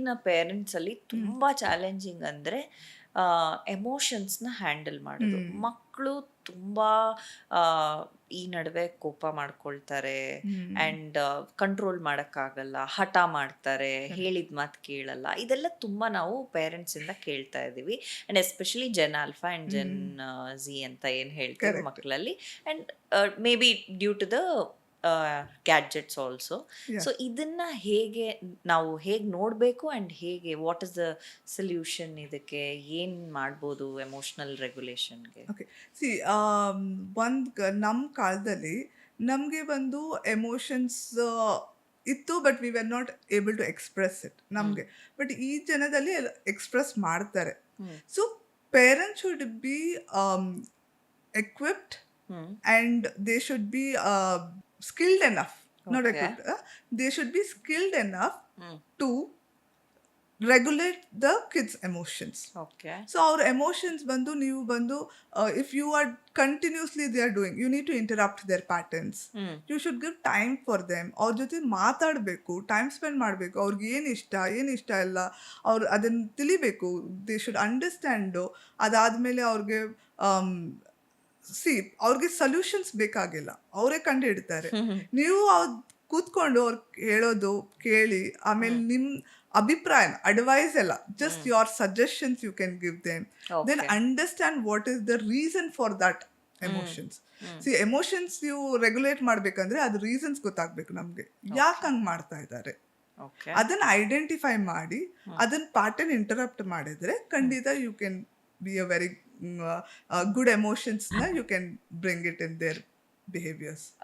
ಈಗಿನ ಪೇರೆಂಟ್ಸಲ್ಲಿ ತುಂಬ ಚಾಲೆಂಜಿಂಗ್ ಅಂದರೆ ಎಮೋಷನ್ಸ್ನ ಹ್ಯಾಂಡಲ್ ಮಾಡೋದು. ಮಕ್ಕಳು ತುಂಬ ಈ ನಡುವೆ ಕೋಪ ಮಾಡ್ಕೊಳ್ತಾರೆ ಆ್ಯಂಡ್ ಕಂಟ್ರೋಲ್ ಮಾಡೋಕ್ಕಾಗಲ್ಲ, ಹಠ ಮಾಡ್ತಾರೆ, ಹೇಳಿದ ಮಾತು ಕೇಳಲ್ಲ. ಇದೆಲ್ಲ ತುಂಬ ನಾವು ಪೇರೆಂಟ್ಸಿಂದ ಕೇಳ್ತಾ ಇದ್ದೀವಿ. And especially Gen Alpha and Gen Z ಅಂತ ಏನು ಹೇಳ್ತೀವಿ ಕರೆಕ್ಟ್. ಮಕ್ಕಳಲ್ಲಿ. And maybe due to the gadgets also. So ಇದನ್ನ ನಾವು ಹೇಗೆ ನೋಡಬೇಕು ಆ್ಯಂಡ್ ಹೇಗೆ ವಾಟ್ ಇಸ್ ದ ಸೊಲ್ಯೂಷನ್, ಇದಕ್ಕೆ ಏನು ಮಾಡ್ಬೋದು ಎಮೋಷನಲ್ ರೆಗ್ಯುಲೇಷನ್ಗೆ? ಓಕೆ. ಸಿ ನಮ್ಮ ಕಾಲದಲ್ಲಿ ನಮಗೆ ಒಂದು ಎಮೋಷನ್ಸ್ ಇತ್ತು, but we are not able to express it ನಮಗೆ. ಬಟ್ ಈ ಜನದಲ್ಲಿ ಎಕ್ಸ್ಪ್ರೆಸ್ ಮಾಡ್ತಾರೆ. So parents should be equipped and they should be skilled enough, not Okay. equipped, they should be skilled enough to regulate the kids emotions. Okay. So our emotions bandu ನೀವು ಬಂದು if you are continuously they are doing, you need to interrupt their patterns. You should give time for them. ಅವ್ರ ಜೊತೆ ಮಾತಾಡಬೇಕು, time spend ಮಾಡಬೇಕು. ಅವ್ರಿಗೆ ಏನು ಇಷ್ಟ ಇಲ್ಲ ಅವ್ರು ಅದನ್ನು ತಿಳಿಬೇಕು. They should understand. ಅದಾದಮೇಲೆ ಅವ್ರಿಗೆ ಅವ್ರಿಗೆ ಸೊಲ್ಯೂಷನ್ಸ್ ಬೇಕಾಗಿಲ್ಲ, ಅವರೇ ಕಂಡು ಹಿಡ್ತಾರೆ. ನೀವು ಕೂತ್ಕೊಂಡು ಅವ್ರು ಹೇಳೋದು ಕೇಳಿ, ಆಮೇಲೆ ನಿಮ್ಮ ಅಭಿಪ್ರಾಯ, ಅಡ್ವೈಸ್ ಎಲ್ಲ, just your suggestions you can give them. Then understand what is the reason for that emotions. Emotions ನೀವು ರೆಗ್ಯುಲೇಟ್ ಮಾಡ್ಬೇಕಂದ್ರೆ ಅದು ರೀಸನ್ಸ್ ಗೊತ್ತಾಗ್ಬೇಕು ನಮ್ಗೆ, ಯಾಕೆ ಹಂಗೆ ಮಾಡ್ತಾ ಇದ್ದಾರೆ. ಅದನ್ನ ಐಡೆಂಟಿಫೈ ಮಾಡಿ ಅದನ್ನ ಪ್ಯಾಟರ್ನ್ ಇಂಟರಪ್ಟ್ ಮಾಡಿದ್ರೆ ಖಂಡಿತ you can be a very good emotions, you can bring it in their behaviors.